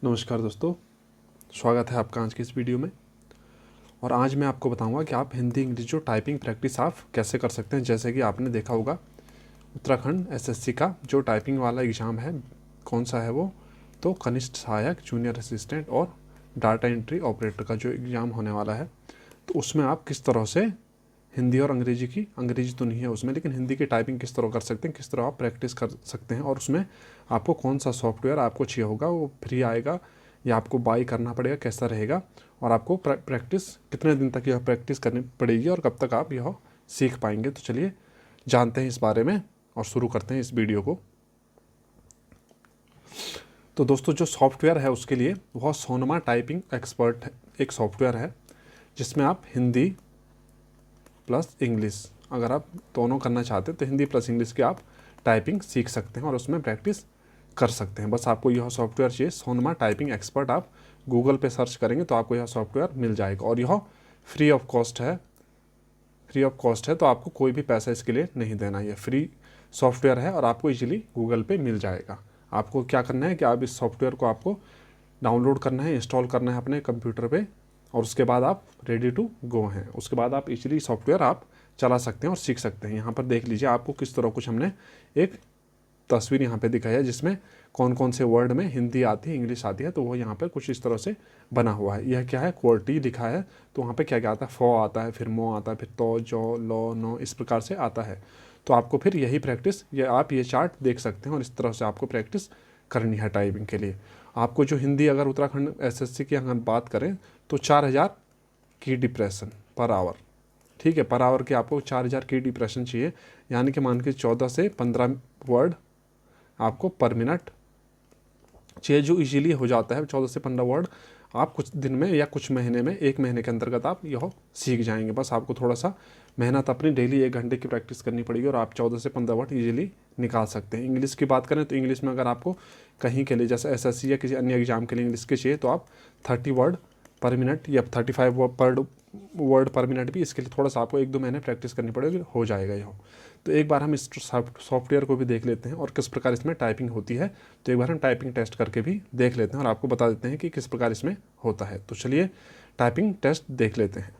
नमस्कार दोस्तों, स्वागत है आपका आज की इस वीडियो में। और आज मैं आपको बताऊंगा कि आप हिंदी इंग्लिश जो टाइपिंग प्रैक्टिस आप कैसे कर सकते हैं। जैसे कि आपने देखा होगा उत्तराखंड एसएससी का जो टाइपिंग वाला एग्ज़ाम है, कौन सा है वो, तो कनिष्ठ सहायक, जूनियर असिस्टेंट और डाटा एंट्री ऑपरेटर का जो एग्ज़ाम होने वाला है, तो उसमें आप किस तरह से हिंदी और अंग्रेजी तो नहीं है उसमें, लेकिन हिंदी की टाइपिंग किस तरह कर सकते हैं, किस तरह आप प्रैक्टिस कर सकते हैं, और उसमें आपको कौन सा सॉफ्टवेयर आपको चाहिए होगा, वो फ्री आएगा या आपको बाई करना पड़ेगा, कैसा रहेगा, और आपको प्रैक्टिस कितने दिन तक यह प्रैक्टिस करनी पड़ेगी और कब तक आप यह सीख पाएंगे। तो चलिए जानते हैं इस बारे में और शुरू करते हैं इस वीडियो को। तो दोस्तों, जो सॉफ्टवेयर है उसके लिए वह सोनमा टाइपिंग एक्सपर्ट एक सॉफ्टवेयर है, जिसमें आप हिंदी प्लस इंग्लिश, अगर आप दोनों करना चाहते हैं तो हिंदी प्लस इंग्लिश की आप टाइपिंग सीख सकते हैं और उसमें प्रैक्टिस कर सकते हैं। बस आपको यह सॉफ्टवेयर चाहिए, सोनमा टाइपिंग एक्सपर्ट। आप गूगल पे सर्च करेंगे तो आपको यह सॉफ्टवेयर मिल जाएगा और यह फ्री ऑफ कॉस्ट है। तो आपको कोई भी पैसा इसके लिए नहीं देना, यह फ्री सॉफ्टवेयर है और आपको इजीली गूगल पे मिल जाएगा। आपको क्या करना है कि आप इस सॉफ्टवेयर को आपको डाउनलोड करना है, इंस्टॉल करना है अपने कंप्यूटर पे, और उसके बाद आप रेडी टू गो हैं। उसके बाद आप इजीली सॉफ्टवेयर आप चला सकते हैं और सीख सकते हैं। यहाँ पर देख लीजिए आपको किस तरह कुछ हमने एक तस्वीर यहाँ पे दिखाई है, जिसमें कौन कौन से वर्ड में हिंदी आती है, इंग्लिश आती है, तो वो यहाँ पर कुछ इस तरह से बना हुआ है। यह क्या है, क्वालिटी लिखा है, तो वहाँ पे क्या क्या आता है, फॉ आता है, फिर मो आता है, फिर तो, जो, लो, नो, इस प्रकार से आता है। तो आपको फिर यही प्रैक्टिस, आप ये चार्ट देख सकते हैं और इस तरह से आपको प्रैक्टिस करनी है टाइपिंग के लिए। आपको जो हिंदी, अगर उत्तराखंड एसएससी की अगर बात करें तो 4000 की डिप्रेशन पर आवर, ठीक है, पर आवर की आपको 4000 की डिप्रेशन चाहिए, यानी कि मान के 14 से 15 वर्ड आपको पर मिनट चाहिए, जो इजीली हो जाता है। 14 से 15 वर्ड आप कुछ दिन में या कुछ महीने में, एक महीने के अंतर्गत आप यह सीख जाएंगे। बस आपको थोड़ा सा मेहनत अपनी डेली 1 घंटे की प्रैक्टिस करनी पड़ेगी और आप 14 से 15 वर्ड इजीली निकाल सकते हैं। इंग्लिश की बात करें तो इंग्लिश में अगर आपको कहीं के लिए, जैसे एसएससी या किसी अन्य एग्जाम के लिए इंग्लिश के चाहिए, तो आप 30 वर्ड पर मिनट या 35 वर्ड पर मिनट भी, इसके लिए थोड़ा सा आपको 1-2 महीने प्रैक्टिस करनी पड़ेगी, हो जाएगा यह। तो एक बार हम इस सॉफ्टवेयर को भी देख लेते हैं और किस प्रकार इसमें टाइपिंग होती है। तो एक बार हम टाइपिंग टेस्ट करके भी देख लेते हैं और आपको बता देते हैं कि किस प्रकार इसमें होता है। तो चलिए टाइपिंग टेस्ट देख लेते हैं।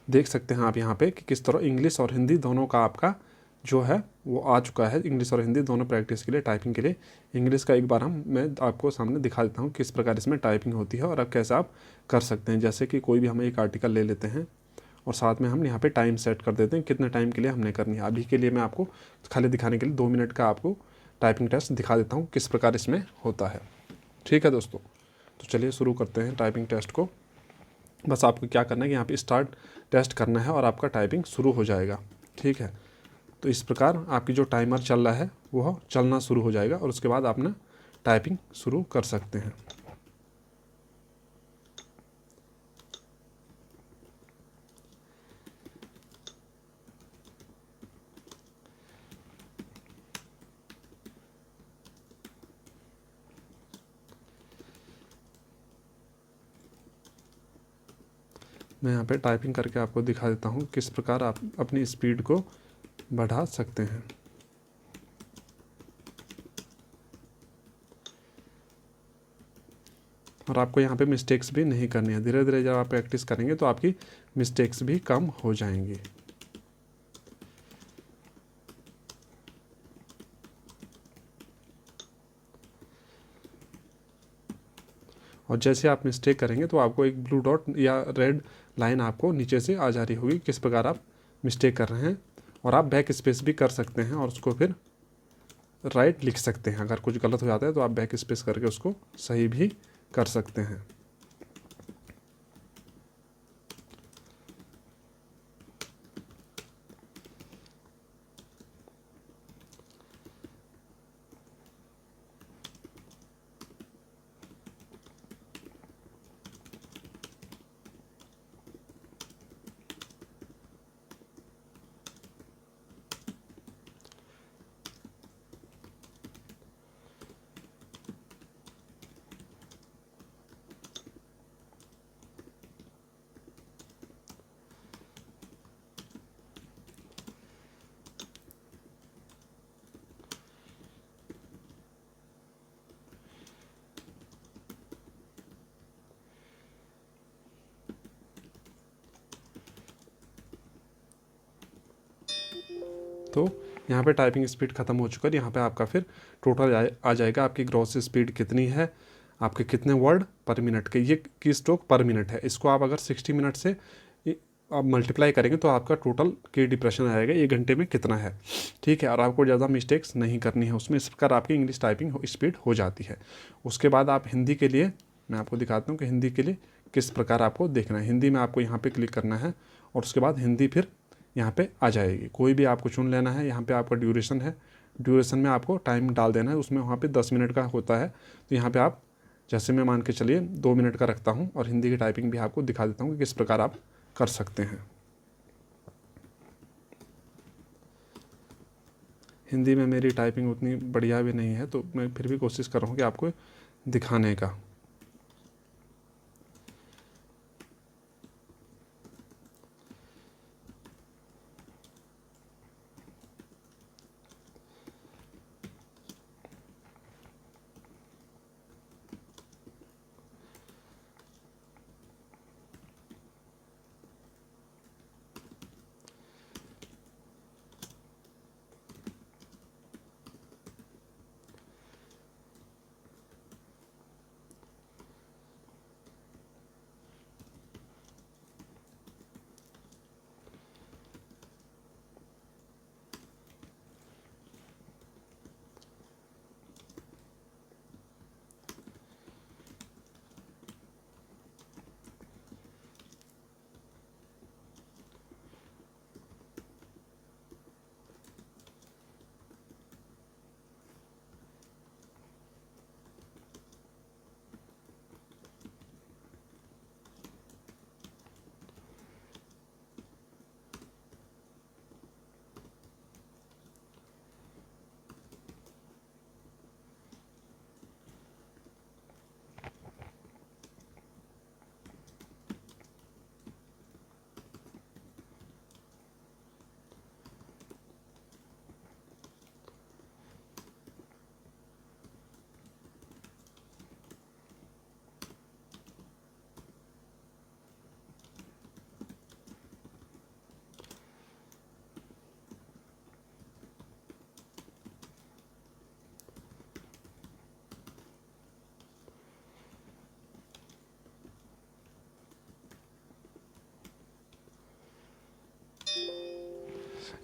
देख सकते हैं आप यहाँ पे कि किस तरह इंग्लिश और हिंदी दोनों का आपका जो है वो आ चुका है। इंग्लिश और हिंदी दोनों प्रैक्टिस के लिए, टाइपिंग के लिए। इंग्लिश का एक बार मैं आपको सामने दिखा देता हूँ किस प्रकार इसमें टाइपिंग होती है और अब कैसे आप कर सकते हैं। जैसे कि कोई भी हम एक आर्टिकल ले लेते हैं और साथ में हम यहाँ पे टाइम सेट कर देते हैं, कितने टाइम के लिए हमने करनी है। अभी के लिए मैं आपको खाली दिखाने के लिए 2 मिनट का आपको टाइपिंग टेस्ट दिखा देता हूँ किस प्रकार इसमें होता है। ठीक है दोस्तों, तो चलिए शुरू करते हैं टाइपिंग टेस्ट को। बस आपको क्या करना है कि यहाँ पे स्टार्ट टेस्ट करना है और आपका टाइपिंग शुरू हो जाएगा। ठीक है, तो इस प्रकार आपकी जो टाइमर चल रहा है वह चलना शुरू हो जाएगा और उसके बाद आपने टाइपिंग शुरू कर सकते हैं। मैं यहाँ पे टाइपिंग करके आपको दिखा देता हूँ किस प्रकार आप अपनी स्पीड को बढ़ा सकते हैं। और आपको यहाँ पे मिस्टेक्स भी नहीं करनी है। धीरे धीरे जब आप प्रैक्टिस करेंगे तो आपकी मिस्टेक्स भी कम हो जाएंगी। और जैसे आप मिस्टेक करेंगे तो आपको एक ब्लू डॉट या रेड लाइन आपको नीचे से आ जा रही होगी किस प्रकार आप मिस्टेक कर रहे हैं। और आप बैक स्पेस भी कर सकते हैं और उसको फिर राइट लिख सकते हैं। अगर कुछ गलत हो जाता है तो आप बैक स्पेस करके उसको सही भी कर सकते हैं। तो यहाँ पे टाइपिंग स्पीड ख़त्म हो चुका है। यहाँ पे आपका फिर टोटल आ जाएगा आपकी ग्रॉस स्पीड कितनी है, आपके कितने वर्ड पर मिनट के, ये की स्ट्रोक पर मिनट है। इसको आप अगर 60 मिनट से आप मल्टीप्लाई करेंगे तो आपका टोटल की डिप्रेशन आएगा 1 घंटे में कितना है, ठीक है। और आपको ज़्यादा मिस्टेक्स नहीं करनी है उसमें। इस प्रकार आपकी इंग्लिश टाइपिंग स्पीड हो जाती है। उसके बाद आप हिंदी के लिए मैं आपको दिखाता हूँ कि हिंदी के लिए किस प्रकार आपको देखना है। हिंदी में आपको यहाँ पे क्लिक करना है और उसके बाद हिंदी फिर यहाँ पे आ जाएगी। कोई भी आपको चुन लेना है। यहाँ पे आपका ड्यूरेशन है, ड्यूरेशन में आपको टाइम डाल देना है। उसमें वहाँ पे 10 मिनट का होता है, तो यहाँ पे आप जैसे मैं मान के चलिए 2 मिनट का रखता हूँ और हिंदी की टाइपिंग भी आपको दिखा देता हूँ कि किस प्रकार आप कर सकते हैं। हिंदी में मेरी टाइपिंग उतनी बढ़िया भी नहीं है, तो मैं फिर भी कोशिश कर रहा हूँ कि आपको दिखाने का।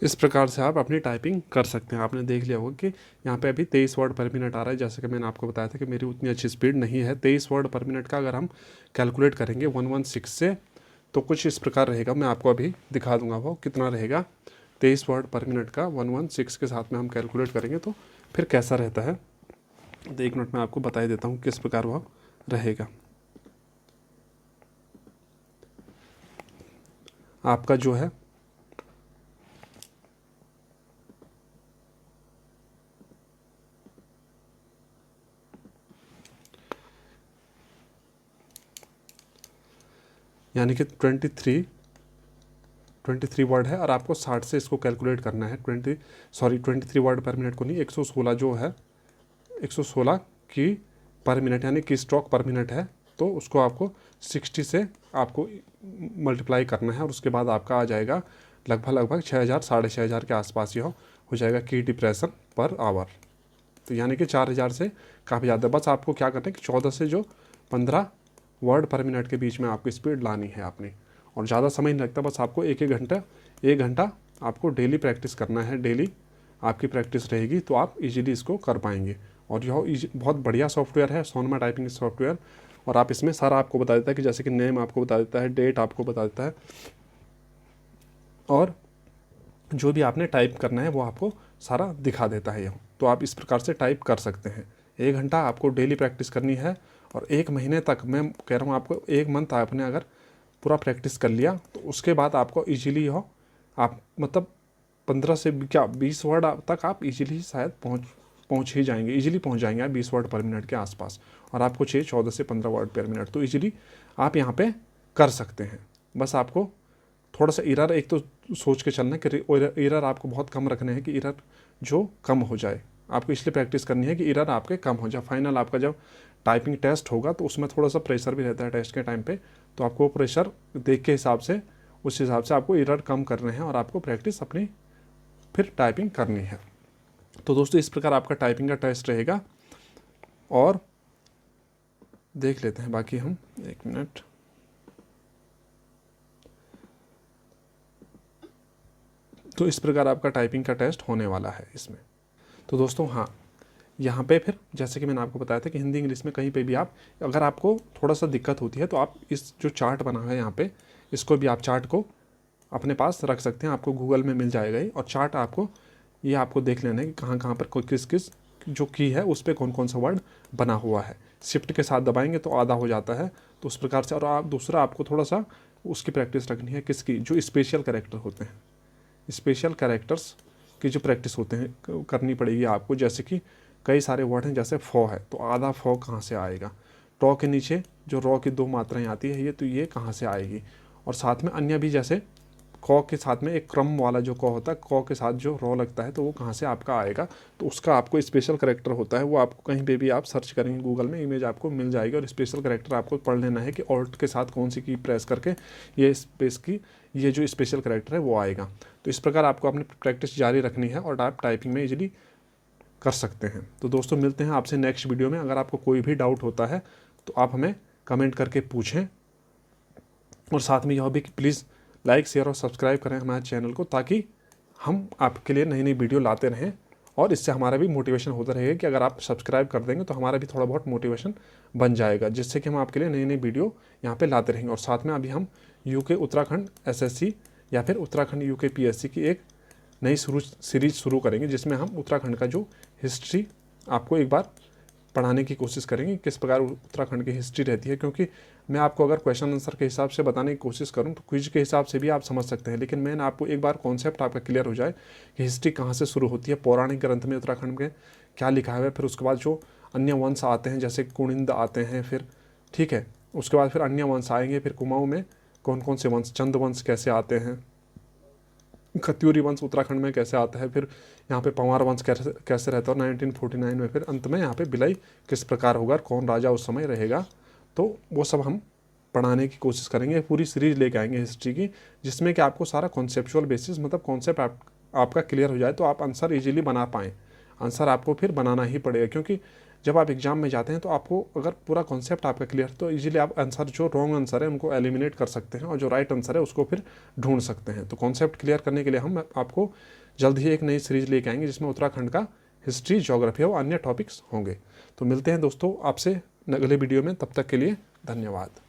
इस प्रकार से आप अपनी टाइपिंग कर सकते हैं। आपने देख लिया होगा कि यहाँ पे अभी 23 वर्ड पर मिनट आ रहा है। जैसे कि मैंने आपको बताया था कि मेरी उतनी अच्छी स्पीड नहीं है। 23 वर्ड पर मिनट का अगर हम कैलकुलेट करेंगे 116 से, तो कुछ इस प्रकार रहेगा। मैं आपको अभी दिखा दूंगा वो कितना रहेगा। 23 वर्ड पर मिनट का 116 के साथ में हम कैलकुलेट करेंगे तो फिर कैसा रहता है, तो 1 मिनट में आपको बता देता हूँ किस प्रकार वह रहेगा। आपका जो है यानी कि 23 वर्ड है और आपको 60 से इसको कैलकुलेट करना है। 23 वर्ड पर मिनट को नहीं, 116 जो है 116 की पर मिनट यानी कि स्ट्रोक पर मिनट है, तो उसको आपको 60 से आपको मल्टीप्लाई करना है और उसके बाद आपका आ जाएगा लगभग 6000 6500 के आसपास ही हो जाएगा की डिप्रेशन पर आवर। तो यानी कि 4000 से काफ़ी ज़्यादा। बस आपको क्या करना है कि 14 से जो 15 वर्ड पर मिनट के बीच में आपको स्पीड लानी है आपने, और ज़्यादा समय नहीं लगता। बस आपको एक घंटा आपको डेली प्रैक्टिस करना है। डेली आपकी प्रैक्टिस रहेगी तो आप इजीली इसको कर पाएंगे। और यह बहुत बढ़िया सॉफ्टवेयर है सोनमा टाइपिंग सॉफ्टवेयर। और आप इसमें सारा आपको बता देता है कि जैसे कि नेम आपको बता देता है, डेट आपको बता देता है, और जो भी आपने टाइप करना है वो आपको सारा दिखा देता है यहाँ। तो आप इस प्रकार से टाइप कर सकते हैं। 1 घंटा आपको डेली प्रैक्टिस करनी है और 1 महीने तक, मैं कह रहा हूँ आपको 1 मंथ आपने अगर पूरा प्रैक्टिस कर लिया तो उसके बाद आपको इजीली हो, आप मतलब 15 से 20 वर्ड तक आप इजीली शायद पहुँच ही जाएंगे। इजीली पहुँच जाएंगे आप 20 वर्ड पर मिनट के आसपास, और आपको चाहिए 14 से 15 वर्ड पर मिनट, तो इजीली आप यहाँ पे कर सकते हैं। बस आपको थोड़ा सा एरर एक तो सोच के चलना है कि एरर आपको बहुत कम रखने हैं, कि एरर जो कम हो जाए। आपको इसलिए प्रैक्टिस करनी है कि एरर आपके कम हो जाए। फाइनल आपका जब टाइपिंग टेस्ट होगा तो उसमें थोड़ा सा प्रेशर भी रहता है टेस्ट के टाइम पे, तो आपको प्रेशर देख के हिसाब से, उस हिसाब से आपको एरर कम करने हैं और आपको प्रैक्टिस अपनी फिर टाइपिंग करनी है। तो दोस्तों इस प्रकार आपका टाइपिंग का टेस्ट रहेगा। और देख लेते हैं बाकी हम, 1 मिनट। तो इस प्रकार आपका टाइपिंग का टेस्ट होने वाला है इसमें। तो दोस्तों हाँ, यहाँ पे फिर जैसे कि मैंने आपको बताया था कि हिंदी इंग्लिश में कहीं पे भी आप, अगर आपको थोड़ा सा दिक्कत होती है तो आप इस जो चार्ट बना है यहाँ पे, इसको भी आप चार्ट को अपने पास रख सकते हैं, आपको गूगल में मिल जाएगा ही। और चार्ट आपको ये आपको देख लेना है कि कहाँ कहाँ पर किस किस जो की है उस पर कौन कौन सा वर्ड बना हुआ है। शिफ्ट के साथ दबाएंगे तो आधा हो जाता है, तो उस प्रकार से। और आप दूसरा आपको थोड़ा सा उसकी प्रैक्टिस रखनी है, किसकी, जो स्पेशल कैरेक्टर होते हैं, स्पेशल कैरेक्टर्स की जो प्रैक्टिस होते हैं करनी पड़ेगी आपको। जैसे कि कई सारे वर्ड हैं, जैसे फॉ है तो आधा फॉ कहाँ से आएगा, टॉ के नीचे जो रॉ की 2 मात्राएं आती है ये, तो ये कहाँ से आएगी। और साथ में अन्य भी, जैसे कॉ के साथ में एक क्रम वाला जो कॉ होता है, कॉ के साथ जो रॉ लगता है तो वो कहाँ से आपका आएगा, तो उसका आपको स्पेशल कैरेक्टर होता है, वो आपको कहीं पे भी आप सर्च करेंगे गूगल में, इमेज आपको मिल जाएगी। और स्पेशल कैरेक्टर आपको पढ़ लेना है कि ऑल्ट के साथ कौन सी की प्रेस करके ये स्पेस की ये जो स्पेशल कैरेक्टर है वो आएगा। तो इस प्रकार आपको अपनी प्रैक्टिस जारी रखनी है और आप टाइपिंग में ईजिली कर सकते हैं। तो दोस्तों मिलते हैं आपसे नेक्स्ट वीडियो में। अगर आपको कोई भी डाउट होता है तो आप हमें कमेंट करके पूछें, और साथ में यह भी कि प्लीज़ लाइक शेयर और सब्सक्राइब करें हमारे चैनल को, ताकि हम आपके लिए नई नई वीडियो लाते रहें। और इससे हमारा भी मोटिवेशन होता रहेगा कि अगर आप सब्सक्राइब कर देंगे तो हमारा भी थोड़ा बहुत मोटिवेशन बन जाएगा, जिससे कि हम आपके लिए नई नई वीडियो यहाँ पे लाते रहेंगे। और साथ में अभी हम यूके उत्तराखंड SSC या फिर उत्तराखंड यूके PSC की एक नई सीरीज शुरू करेंगे, जिसमें हम उत्तराखंड का जो हिस्ट्री आपको एक बार पढ़ाने की कोशिश करेंगे, किस प्रकार उत्तराखंड की हिस्ट्री रहती है। क्योंकि मैं आपको अगर क्वेश्चन आंसर के हिसाब से बताने की कोशिश करूं तो क्विज के हिसाब से भी आप समझ सकते हैं, लेकिन मैंने आपको एक बार कॉन्सेप्ट आपका क्लियर हो जाए कि हिस्ट्री कहाँ से शुरू होती है, पौराणिक ग्रंथ में उत्तराखंड में क्या लिखा है, फिर उसके बाद जो अन्य वंश आते हैं जैसे कुणिंद आते हैं, फिर ठीक है उसके बाद फिर अन्य वंश आएंगे, फिर कुमाऊँ में कौन कौन से वंश, चंद वंश कैसे आते हैं, खत्यूरी वंश उत्तराखंड में कैसे आता है, फिर यहाँ पे पंवार वंश कैसे रहता है, और 1949 में फिर अंत में यहाँ पे भिलाई किस प्रकार होगा, कौन राजा उस समय रहेगा, तो वो सब हम पढ़ाने की कोशिश करेंगे। पूरी सीरीज लेके आएंगे हिस्ट्री की, जिसमें कि आपको सारा कॉन्सेप्चुअल बेसिस, मतलब कॉन्सेप्ट आपका क्लियर हो जाए तो आप आंसर ईजिली बना पाएँ। आंसर आपको फिर बनाना ही पड़ेगा, क्योंकि जब आप एग्जाम में जाते हैं तो आपको अगर पूरा कॉन्सेप्ट आपका क्लियर तो इजीली आप आंसर, जो रॉन्ग आंसर है उनको एलिमिनेट कर सकते हैं, और जो राइट आंसर है उसको फिर ढूंढ सकते हैं। तो कॉन्सेप्ट क्लियर करने के लिए हम आपको जल्द ही एक नई सीरीज लेके आएंगे, जिसमें उत्तराखंड का हिस्ट्री, ज्योग्राफी और अन्य टॉपिक्स होंगे। तो मिलते हैं दोस्तों आपसे अगले वीडियो में, तब तक के लिए धन्यवाद।